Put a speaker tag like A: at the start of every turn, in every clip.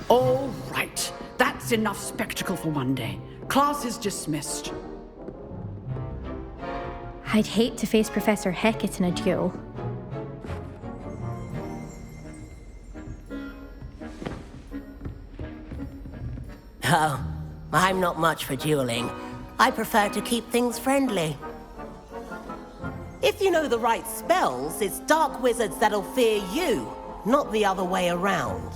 A: All right. That's enough spectacle for one day. Class is dismissed.
B: I'd hate to face Professor Hecat in a duel.
C: Oh, I'm not much for dueling. I prefer to keep things friendly. If you know the right spells, it's dark wizards that'll fear you, not the other way around.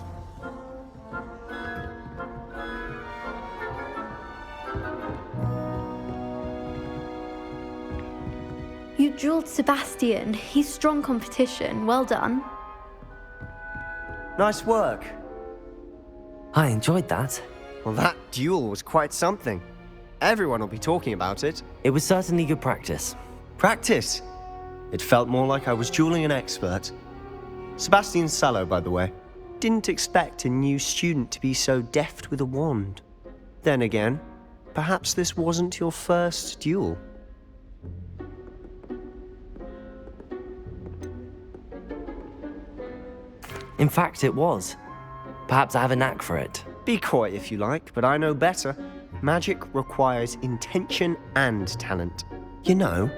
B: You dueled Sebastian. He's strong competition. Well done.
D: Nice work.
E: I enjoyed that.
D: Well, that duel was quite something. Everyone will be talking about it.
E: It was certainly good practice.
D: Practice? It felt more like I was dueling an expert. Sebastian Sallow, by the way. Didn't expect a new student to be so deft with a wand. Then again, perhaps this wasn't your first duel.
E: In fact, it was. Perhaps I have a knack for it.
D: Be coy if you like, but I know better. Magic requires intention and talent. You know,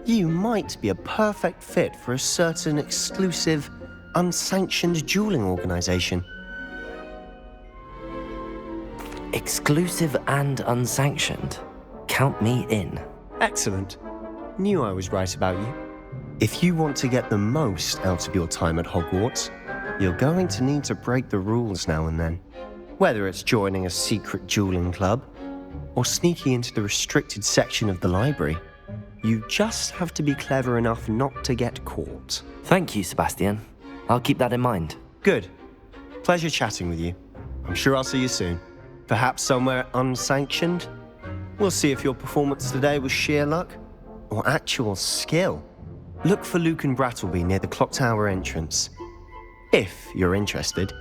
D: you might be a perfect fit for a certain exclusive, unsanctioned dueling organization.
E: Exclusive and unsanctioned. Count me in.
D: Excellent. Knew I was right about you. If you want to get the most out of your time at Hogwarts, you're going to need to break the rules now and then. Whether it's joining a secret dueling club or sneaking into the restricted section of the library, you just have to be clever enough not to get caught.
E: Thank you, Sebastian. I'll keep that in mind.
D: Good. Pleasure chatting with you. I'm sure I'll see you soon. Perhaps somewhere unsanctioned? We'll see if your performance today was sheer luck or actual skill. Look for Luke and Brattleby near the clock tower entrance, if you're interested.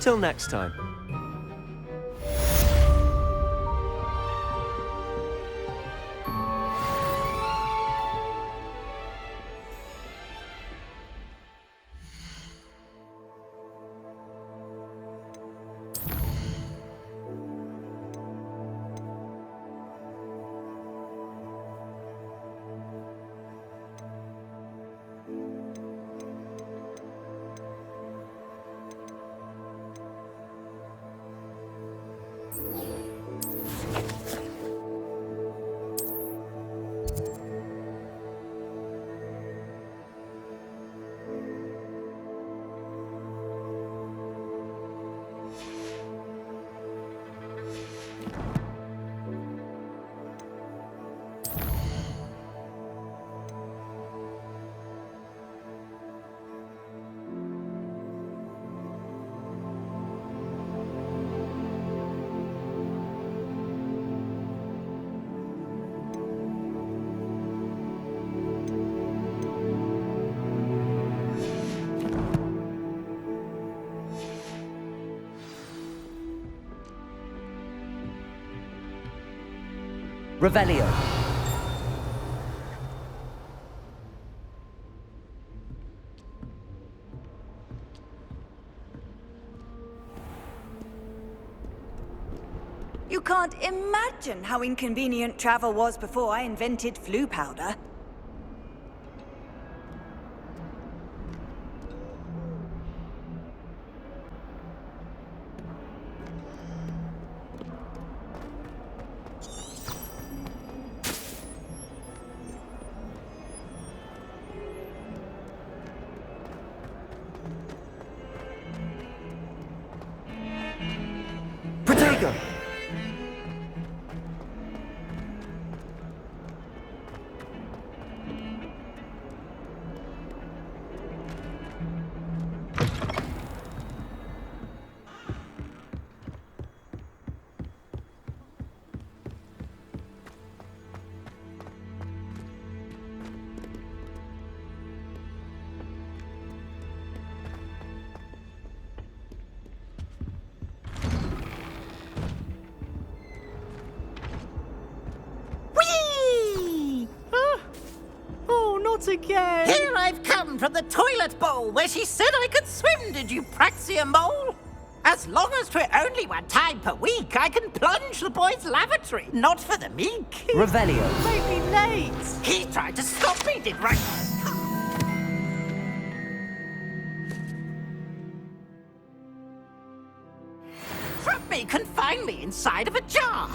D: Till next time.
E: Revelio.
F: You can't imagine how inconvenient travel was before I invented flu powder.
D: Protego!
C: Here I've come,
G: from the toilet bowl where she said I could swim, did you praxia mole? As long as 'twere only one time per week, I can plunge the boy's lavatory, not for the meek.
E: Revelio.
G: Might be late. He tried to stop me, did right? Trap me, confine me inside of a jar.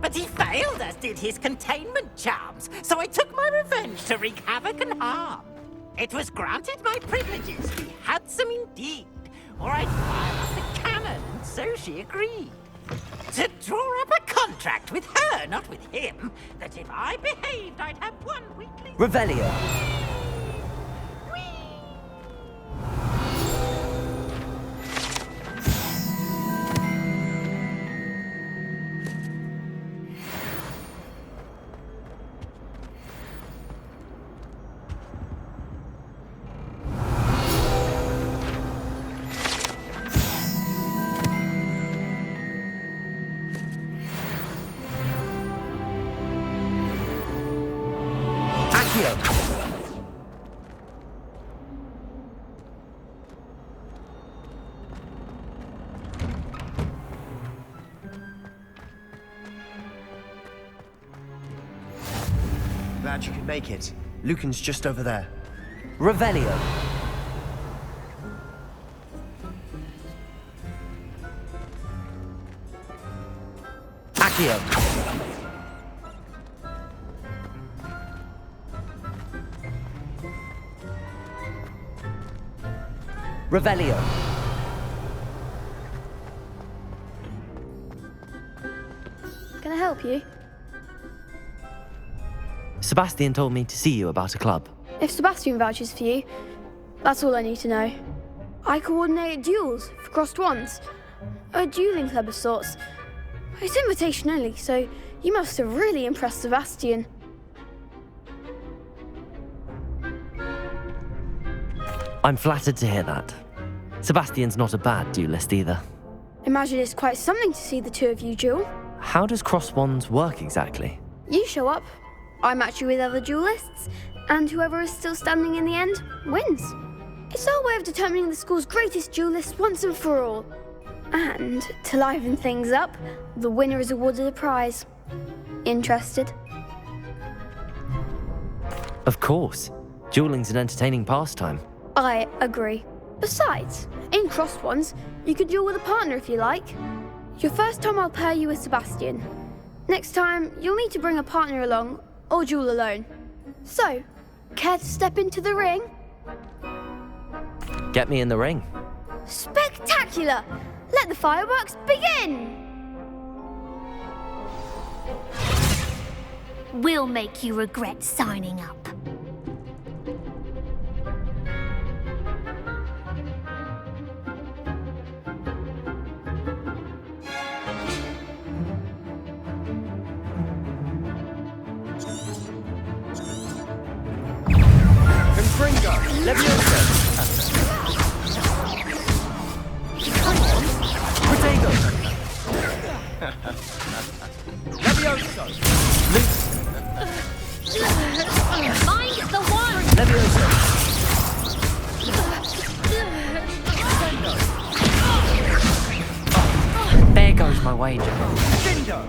G: But he failed, as did his containment charms, so I took my revenge to wreak havoc and harm. It was granted my privileges, be handsome indeed, or I'd fire up the cannon, and so she agreed. To draw up a contract with her, not with him, that if I behaved, I'd have one weekly...
E: Revelio.
D: Glad you could make it. Lucan's just over there.
E: Revelio. Accio. Revelio.
B: Can I help you?
E: Sebastian told me to see you about a club.
B: If Sebastian vouches for you, that's all I need to know. I coordinate duels for crossed wands. A dueling club of sorts. It's invitation only, so you must have really impressed Sebastian.
E: I'm flattered to hear that. Sebastian's not a bad duelist either.
B: Imagine it's quite something to see the two of you duel.
E: How does cross wands work exactly?
B: You show up, I match you with other duelists, and whoever is still standing in the end wins. It's our way of determining the school's greatest duelist once and for all. And to liven things up, the winner is awarded a prize. Interested?
E: Of course. Dueling's an entertaining pastime.
B: I agree. Besides, in crossed ones, you can duel with a partner if you like. Your first time I'll pair you with Sebastian. Next time, you'll need to bring a partner along, or duel alone. So, care to step into the ring?
E: Get me in the ring.
B: Spectacular! Let the fireworks begin!
H: We'll make you regret signing up.
D: Confringo! Levioso!
E: Protego!
D: Levioso!
H: Mind the wand!
E: Levioso! There goes my wager.
D: Dindo!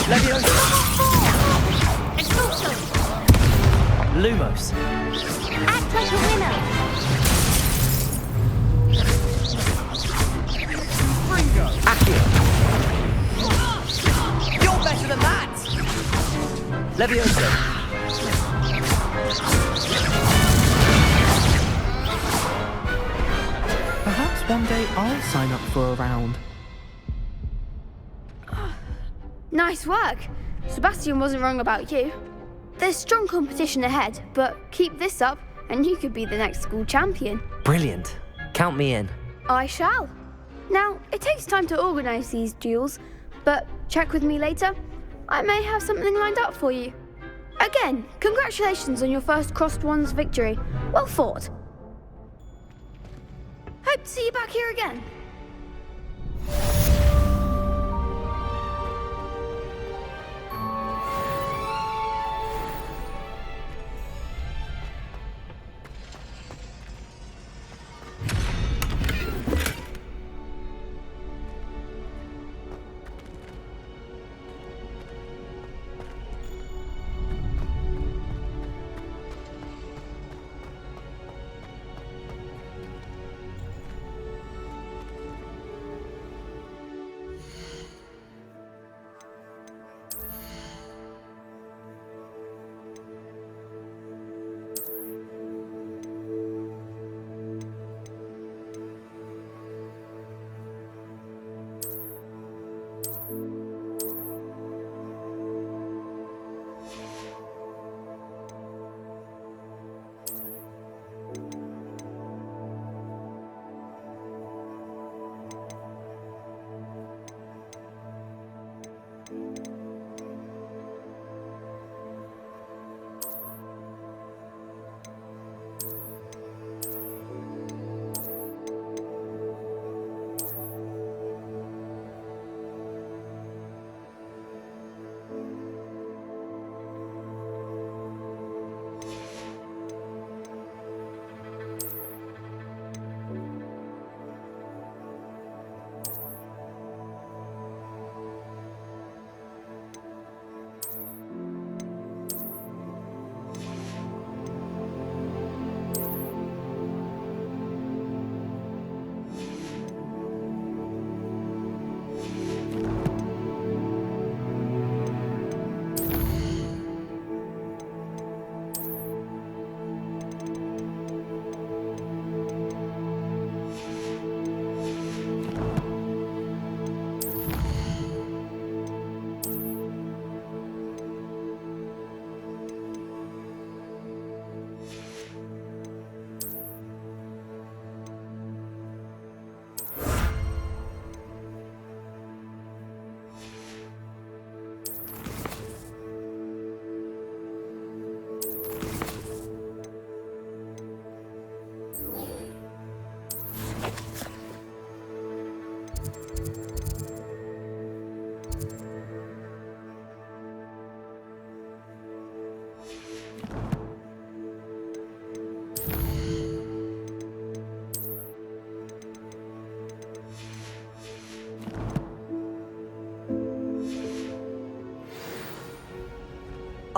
E: Levioso!
H: Expulso!
E: Lumos!
H: Act like a winner!
D: Fringo!
E: Accio!
G: You're better than that!
E: Levioso!
I: Perhaps one day I'll sign up for a round.
B: Nice work. Sebastian wasn't wrong about you. There's strong competition ahead, but keep this up and you could be the next school champion.
E: Brilliant. Count me in.
B: I shall. Now, it takes time to organise these duels, but check with me later. I may have something lined up for you. Again, congratulations on your first crossed wands victory. Well fought. Hope to see you back here again.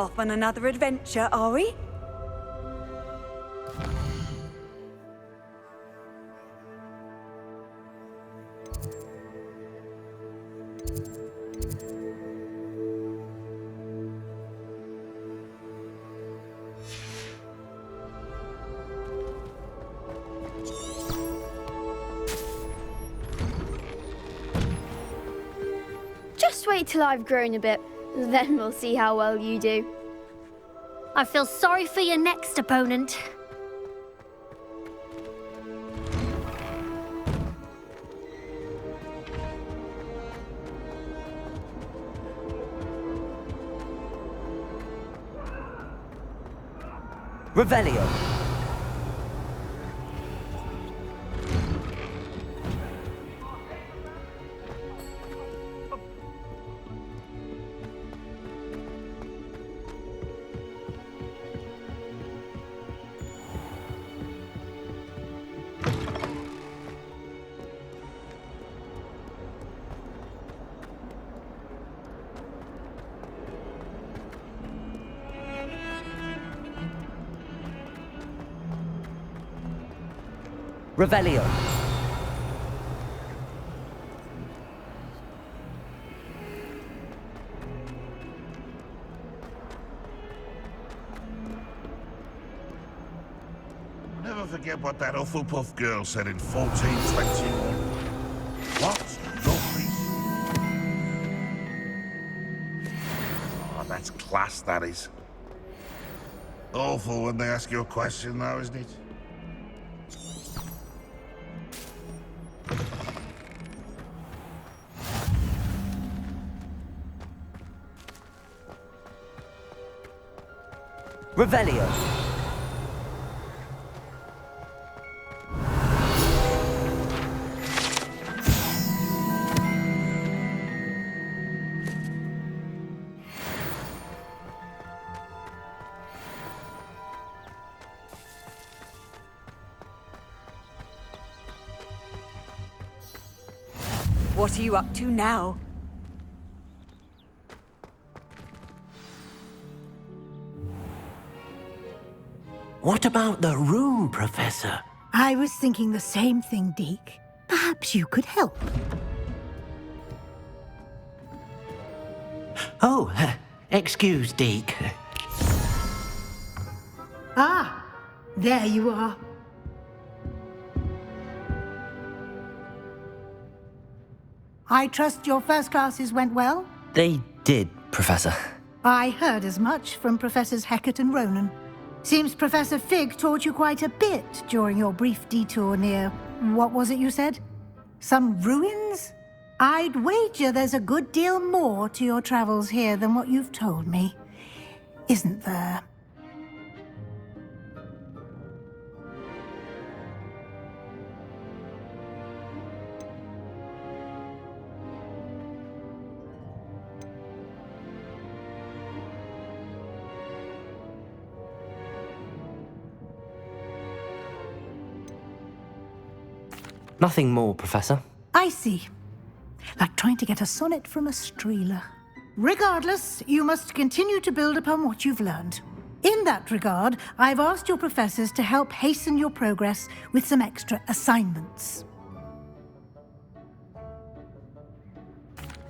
F: Off on another adventure, are we?
B: Just wait till I've grown a bit, then we'll see how well you do.
H: I feel sorry for your next opponent.
E: Revelio. Revelio.
J: Never forget what that Hufflepuff girl said in 1421. What? Lovely. Oh, that's class, that is. Awful when they ask you a question, though, isn't it?
E: Revelio.
F: What are you up to now?
G: What about the room, Professor?
K: I was thinking the same thing, Deke. Perhaps you could help.
G: Oh, excuse, Deke.
K: Ah, there you are. I trust your first classes went well?
E: They did, Professor.
K: I heard as much from Professors Hecat and Ronan. Seems Professor Fig taught you quite a bit during your brief detour near... what was it you said? Some ruins? I'd wager there's a good deal more to your travels here than what you've told me. Isn't there?
E: Nothing more, Professor.
K: I see. Like trying to get a sonnet from a streeler. Regardless, you must continue to build upon what you've learned. In that regard, I've asked your professors to help hasten your progress with some extra assignments.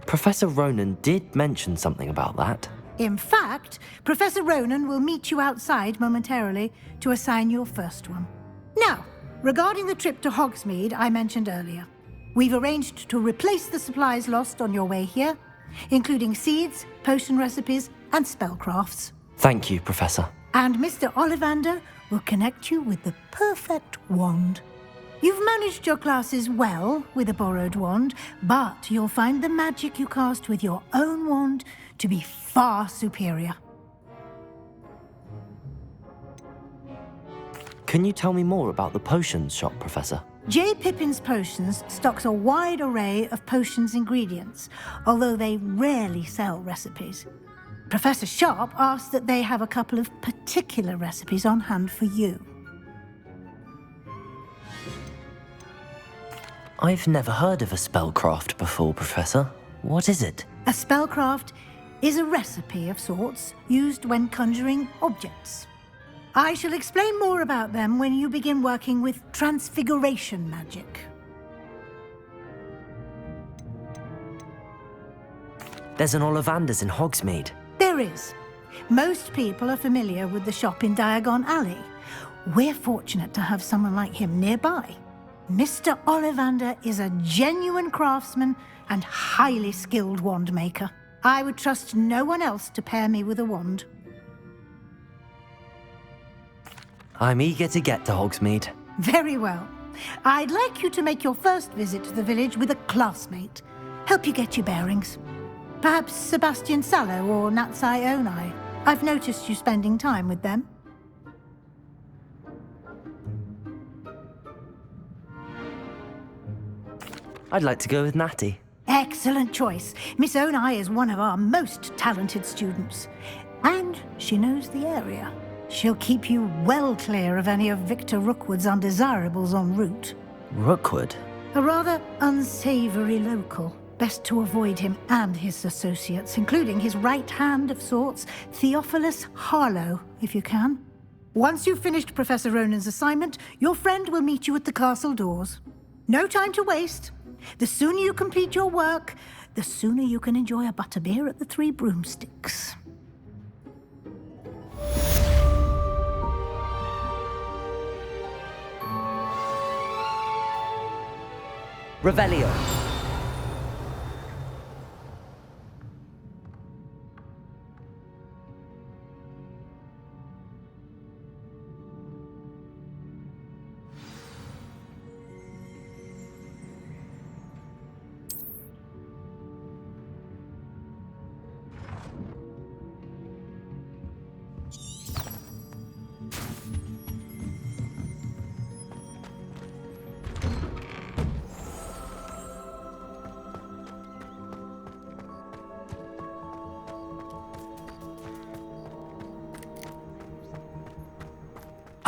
E: Professor Ronan did mention something about that.
K: In fact, Professor Ronan will meet you outside momentarily to assign your first one. Now, regarding the trip to Hogsmeade I mentioned earlier, we've arranged to replace the supplies lost on your way here, including seeds, potion recipes, and spellcrafts.
E: Thank you, Professor.
K: And Mr. Ollivander will connect you with the perfect wand. You've managed your classes well with a borrowed wand, but you'll find the magic you cast with your own wand to be far superior.
E: Can you tell me more about the potions shop, Professor?
K: J. Pippin's Potions stocks a wide array of potions ingredients, although they rarely sell recipes. Professor Sharp asked that they have a couple of particular recipes on hand for you.
E: I've never heard of a spellcraft before, Professor. What is it?
K: A spellcraft is a recipe of sorts used when conjuring objects. I shall explain more about them when you begin working with transfiguration magic.
E: There's an Ollivander's in Hogsmeade.
K: There is. Most people are familiar with the shop in Diagon Alley. We're fortunate to have someone like him nearby. Mr. Ollivander is a genuine craftsman and highly skilled wand maker. I would trust no one else to pair me with a wand.
E: I'm eager to get to Hogsmeade.
K: Very well. I'd like you to make your first visit to the village with a classmate. Help you get your bearings. Perhaps Sebastian Sallow or Natsai Onai. I've noticed you spending time with them.
E: I'd like to go with Natty.
K: Excellent choice. Miss Onai is one of our most talented students. And she knows the area. She'll keep you well clear of any of Victor Rookwood's undesirables en route.
E: Rookwood?
K: A rather unsavory local. Best to avoid him and his associates, including his right hand of sorts, Theophilus Harlow, if you can. Once you've finished Professor Ronan's assignment, your friend will meet you at the castle doors. No time to waste. The sooner you complete your work, the sooner you can enjoy a butterbeer at the Three Broomsticks.
E: Revelio.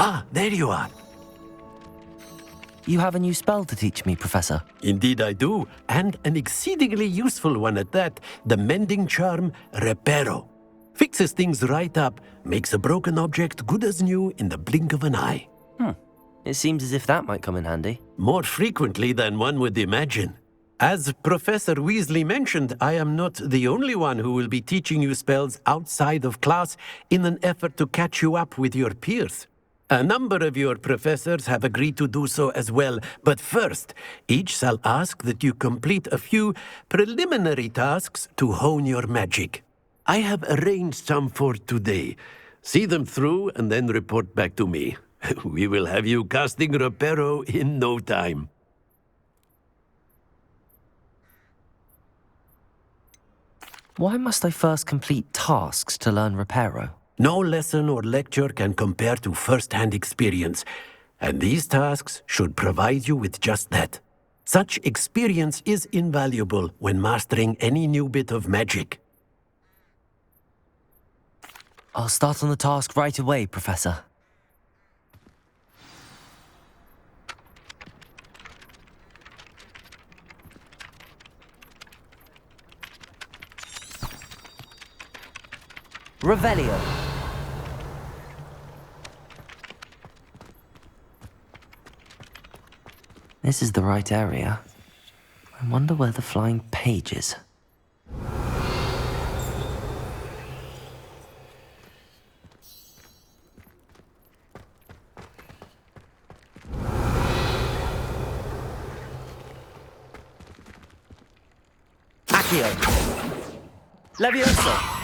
L: Ah, there you are.
E: You have a new spell to teach me, Professor.
L: Indeed I do, and an exceedingly useful one at that. The mending charm, Reparo. Fixes things right up, makes a broken object good as new in the blink of an eye.
E: It seems as if that might come in handy.
L: More frequently than one would imagine. As Professor Weasley mentioned, I am not the only one who will be teaching you spells outside of class in an effort to catch you up with your peers. A number of your professors have agreed to do so as well, but first, each shall ask that you complete a few preliminary tasks to hone your magic. I have arranged some for today. See them through and then report back to me. We will have you casting Reparo in no time.
E: Why must I first complete tasks to learn Reparo?
L: No lesson or lecture can compare to first-hand experience, and these tasks should provide you with just that. Such experience is invaluable when mastering any new bit of magic.
E: I'll start on the task right away, Professor. Revelio. This is the right area. I wonder where the flying page is. Accio. Levioso.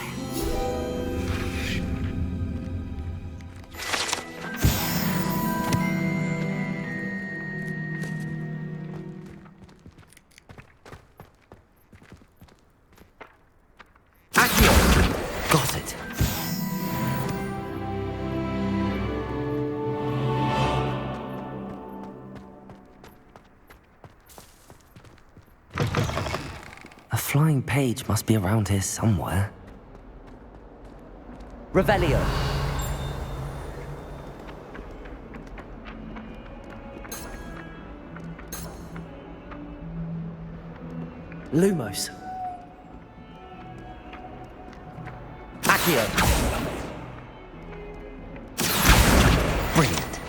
E: Got it. A flying page must be around here somewhere. Revelio. Lumos. Accio. Brilliant.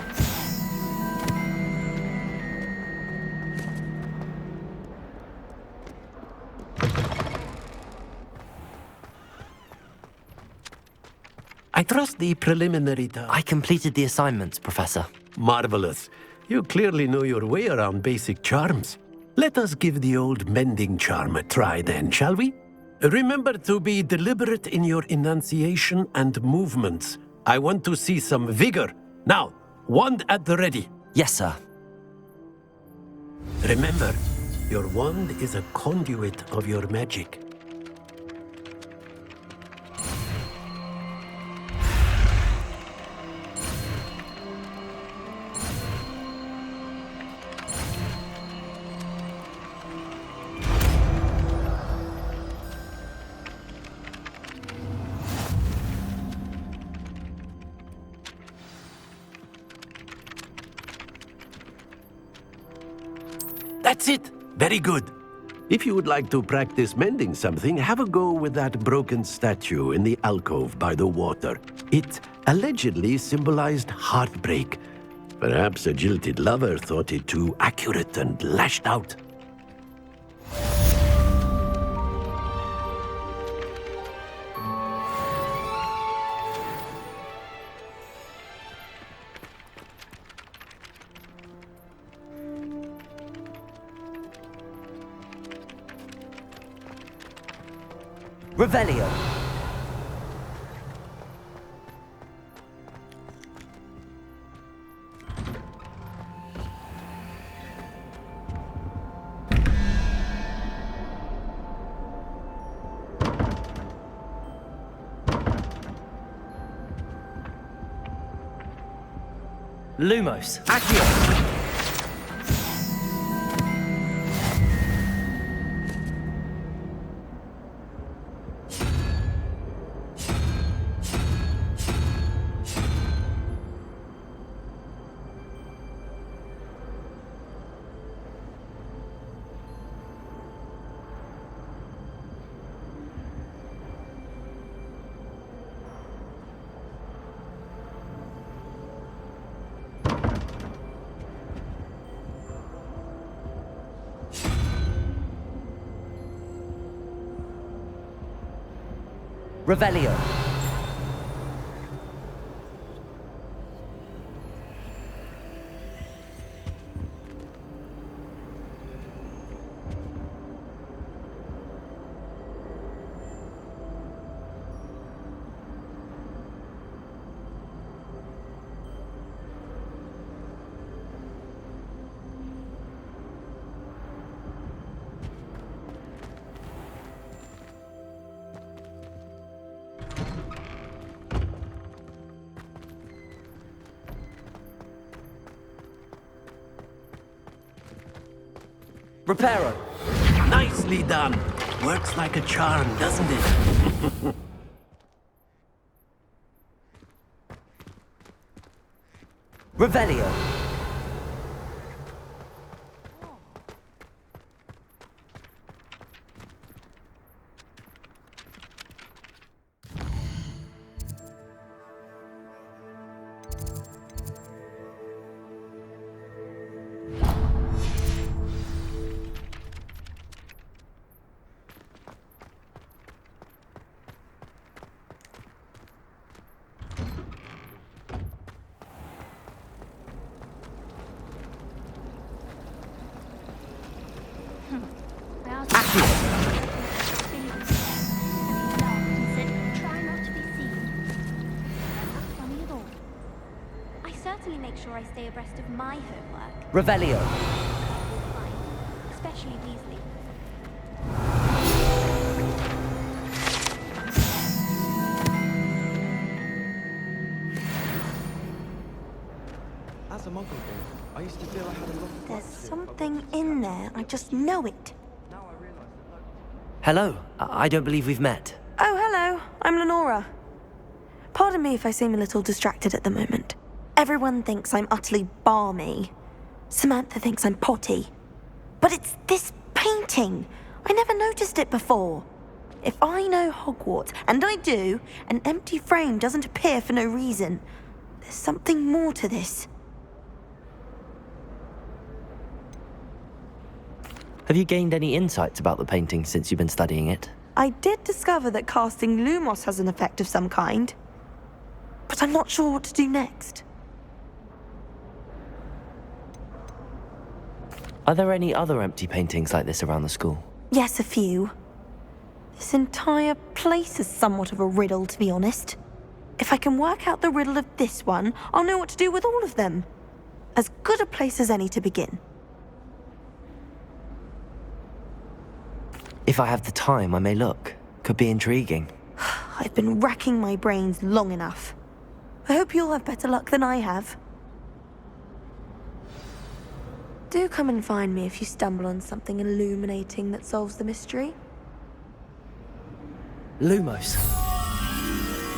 L: I trust the preliminary task.
E: I completed the assignments, Professor.
L: Marvelous. You clearly know your way around basic charms. Let us give the old mending charm a try then, shall we? Remember to be deliberate in your enunciation and movements. I want to see some vigor. Now, wand at the ready.
E: Yes, sir.
L: Remember, your wand is a conduit of your magic. That's it! Very good. If you would like to practice mending something, have a go with that broken statue in the alcove by the water. It allegedly symbolized heartbreak. Perhaps a jilted lover thought it too accurate and lashed out.
E: Revelio. Lumos. Accio. Revelio. Reparo.
L: Nicely done. Works like a charm, doesn't it?
E: Revelio.
B: I stay abreast of my homework.
E: Revelio.
B: Especially Weasley.
M: As a Muggle boy, I used to feel I had a lot of...
N: There's something in there. I just know it.
E: Hello. I don't believe we've met.
N: Oh, hello. I'm Lenora. Pardon me if I seem a little distracted at the moment. Everyone thinks I'm utterly balmy. Samantha thinks I'm potty. But it's this painting. I never noticed it before. If I know Hogwarts, and I do, an empty frame doesn't appear for no reason. There's something more to this.
E: Have you gained any insights about the painting since you've been studying it?
N: I did discover that casting Lumos has an effect of some kind, but I'm not sure what to do next.
E: Are there any other empty paintings like this around the school?
N: Yes, a few. This entire place is somewhat of a riddle, to be honest. If I can work out the riddle of this one, I'll know what to do with all of them. As good a place as any to begin.
E: If I have the time, I may look. Could be intriguing.
N: I've been racking my brains long enough. I hope you'll have better luck than I have. Do come and find me if you stumble on something illuminating that solves the mystery.
E: Lumos.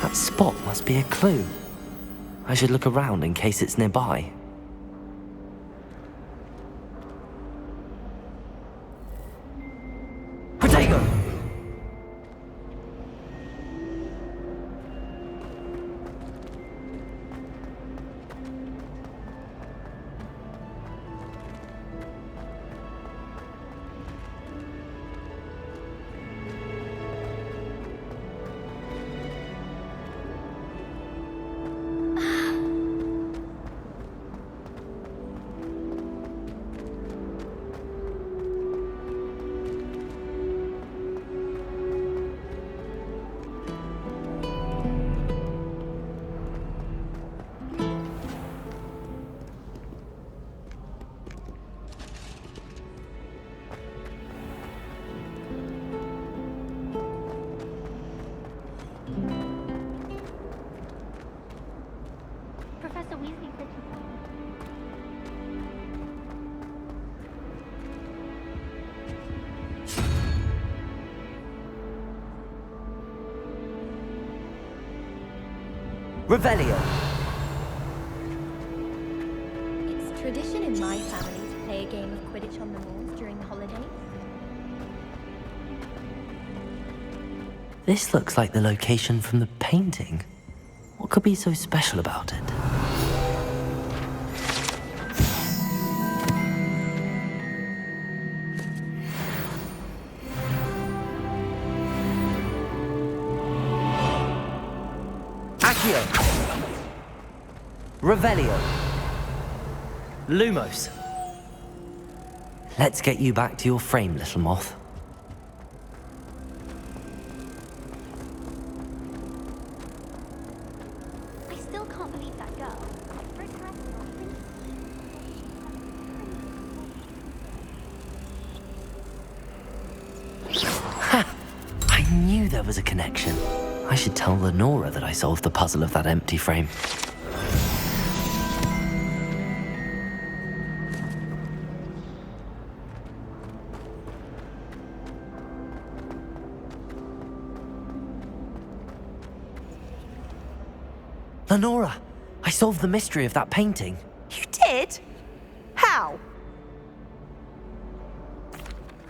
E: That spot must be a clue. I should look around in case it's nearby. Protego!
H: Professor Weasley said
E: Revelio!
O: It's tradition in my family to play a game of Quidditch on the moors during the holidays.
E: This looks like the location from the painting. What could be so special about it? Accio! Revelio! Lumos! Let's get you back to your frame, little moth.
O: I still can't believe that girl.
E: Ha! I knew there was a connection. I should tell Lenora that I solved the puzzle of that empty frame. Lenora, I solved the mystery of that painting.
N: You did? How?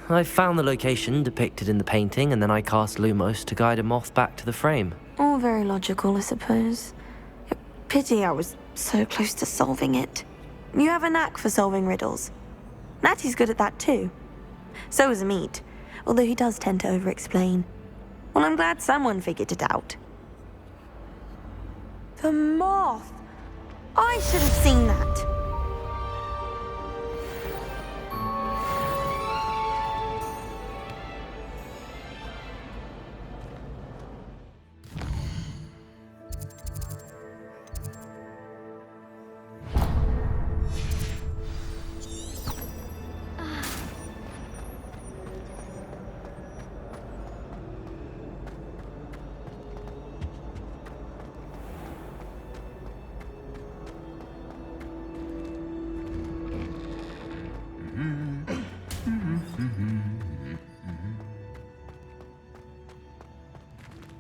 E: I found the location depicted in the painting, and then I cast Lumos to guide a moth back to the frame.
N: All very logical, I suppose. Pity I was so close to solving it. You have a knack for solving riddles. Natty's good at that too. So is Amit, although he does tend to over-explain. Well, I'm glad someone figured it out. The moth! I should have seen that.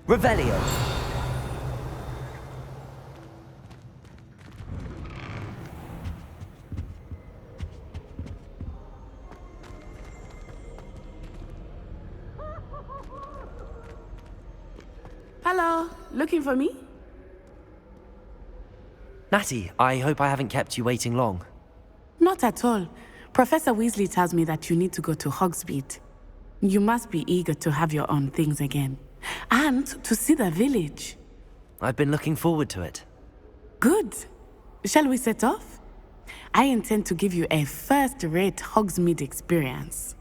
E: Revelio!
P: Hello, looking for me?
E: Natty, I hope I haven't kept you waiting long.
P: Not at all. Professor Weasley tells me that you need to go to Hogsmeade. You must be eager to have your own things again. And to see the village.
E: I've been looking forward to it.
P: Good. Shall we set off? I intend to give you a first-rate Hogsmeade experience.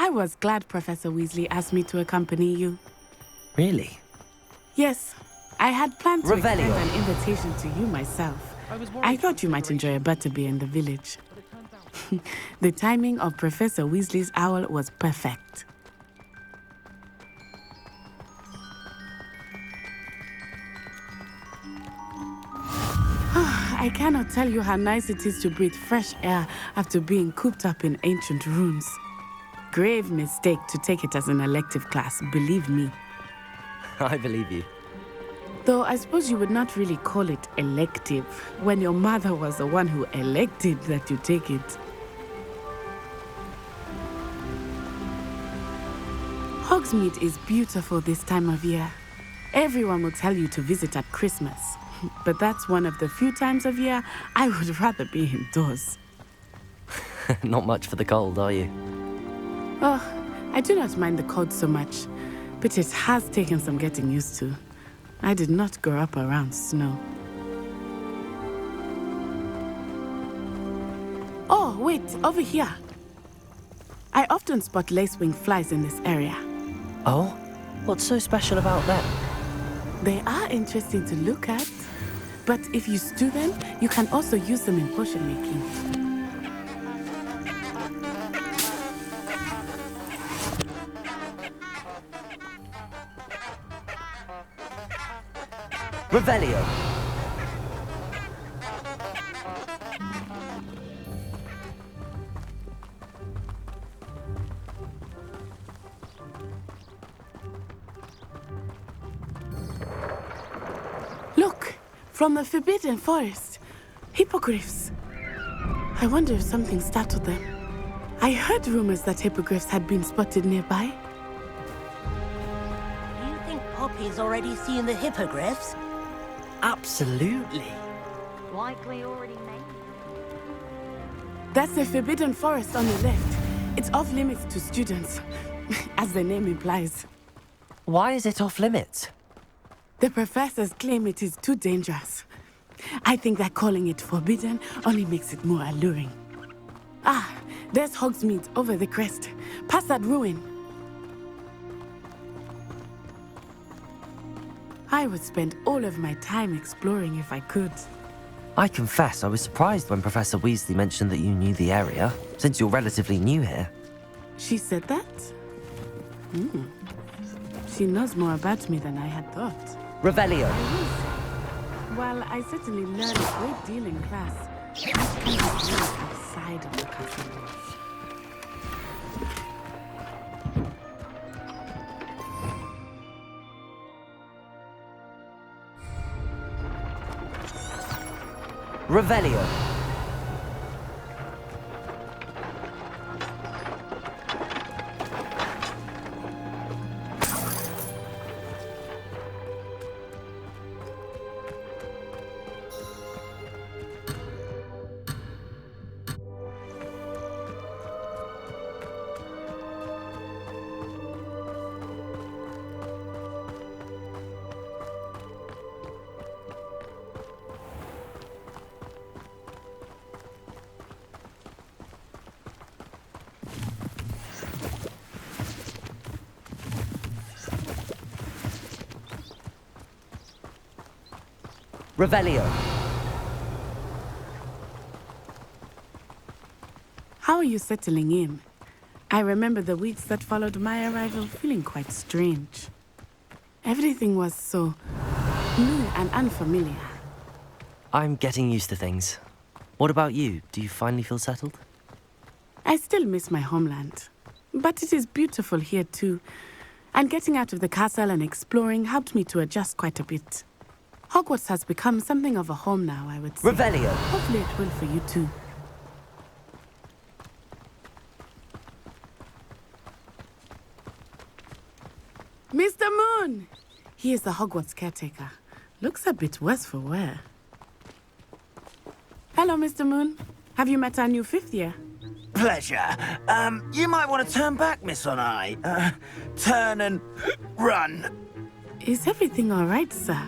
P: I was glad Professor Weasley asked me to accompany you.
E: Really?
P: Yes, I had planned to extend
E: Revelio.
P: an invitation to you myself. I thought you might enjoy a butterbeer in the village. The timing of Professor Weasley's owl was perfect. I cannot tell you how nice it is to breathe fresh air after being cooped up in ancient rooms. Grave mistake to take it as an elective class, believe me.
E: I believe you.
P: Though I suppose you would not really call it elective when your mother was the one who elected that you take it. Hogsmeade is beautiful this time of year. Everyone will tell you to visit at Christmas, but that's one of the few times of year I would rather be indoors.
E: Not much for the cold, are you?
P: Oh, I do not mind the cold so much, but it has taken some getting used to. I did not grow up around snow. Oh, wait, over here. I often spot lacewing flies in this area.
E: Oh? What's so special about them?
P: They are interesting to look at, but if you stew them, you can also use them in potion making.
E: Revelio.
P: Look, from the Forbidden Forest. Hippogriffs. I wonder if something startled them. I heard rumors that hippogriffs had been spotted nearby.
C: You think Poppy's already seen the hippogriffs?
E: Absolutely.
O: Likely already made.
P: That's the Forbidden Forest on the left. It's off limits to students, as the name implies.
E: Why is it off limits?
P: The professors claim it is too dangerous. I think that calling it forbidden only makes it more alluring. Ah, there's Hogsmeade over the crest, past that ruin. I would spend all of my time exploring if I could.
E: I confess I was surprised when Professor Weasley mentioned that you knew the area, since you're relatively new here.
P: She said that? She knows more about me than I had thought.
E: Revelio.
P: Well, I certainly learned a great deal in class. I can't live outside of the castle walls.
E: Revelio. Revelio.
P: How are you settling in? I remember the weeks that followed my arrival feeling quite strange. Everything was so new and unfamiliar.
E: I'm getting used to things. What about you? Do you finally feel settled?
P: I still miss my homeland. But it is beautiful here too. And getting out of the castle and exploring helped me to adjust quite a bit. Hogwarts has become something of a home now, I would say.
E: Revelio!
P: Hopefully it will for you too. Mr. Moon! He is the Hogwarts caretaker. Looks a bit worse for wear. Hello, Mr. Moon. Have you met our new 5th year?
Q: Pleasure. You might want to turn back, Miss Onai. Turn and run.
P: Is everything all right, sir?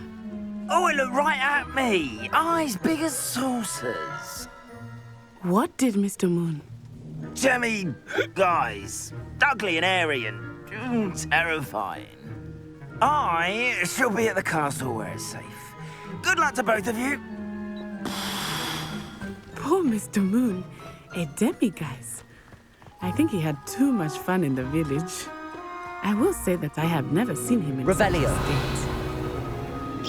Q: Oh, it looked right at me. Eyes big as saucers.
P: What did Mr. Moon?
Q: Jemmy, guys. Ugly and airy and terrifying. I shall be at the castle where it's safe. Good luck to both of you.
P: Poor Mr. Moon. A demiguise. I think he had too much fun in the village. I will say that I have never seen him in
E: Revelio.
P: such a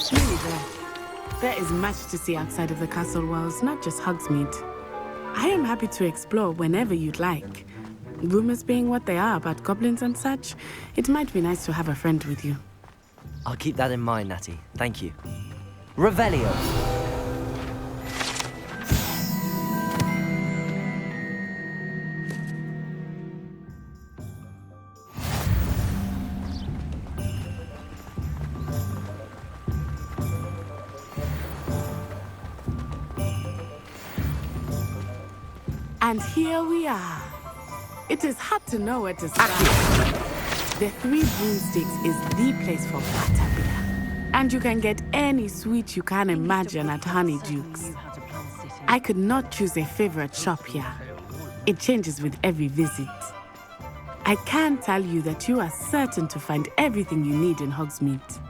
P: state. Nearly there. There is much to see outside of the castle walls, not just Hogsmeade. I am happy to explore whenever you'd like. Rumors being what they are about goblins and such, it might be nice to have a friend with you.
E: I'll keep that in mind, Natty. Thank you. Revelio!
P: And here we are. It is hard to know where to start. The Three Broomsticks is the place for butterbeer. And you can get any sweet you can imagine at Honeyduke's. I could not choose a favorite shop here. It changes with every visit. I can tell you that you are certain to find everything you need in Hogsmeade.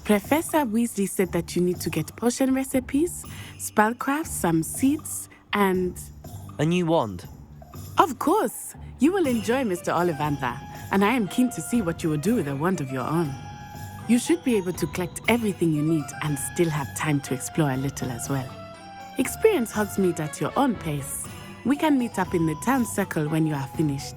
P: Professor Weasley said that you need to get potion recipes, spellcrafts, some seeds, and...
E: A new wand?
P: Of course! You will enjoy Mr. Ollivander, and I am keen to see what you will do with a wand of your own. You should be able to collect everything you need and still have time to explore a little as well. Experience Hogsmeade at your own pace. We can meet up in the town circle when you are finished.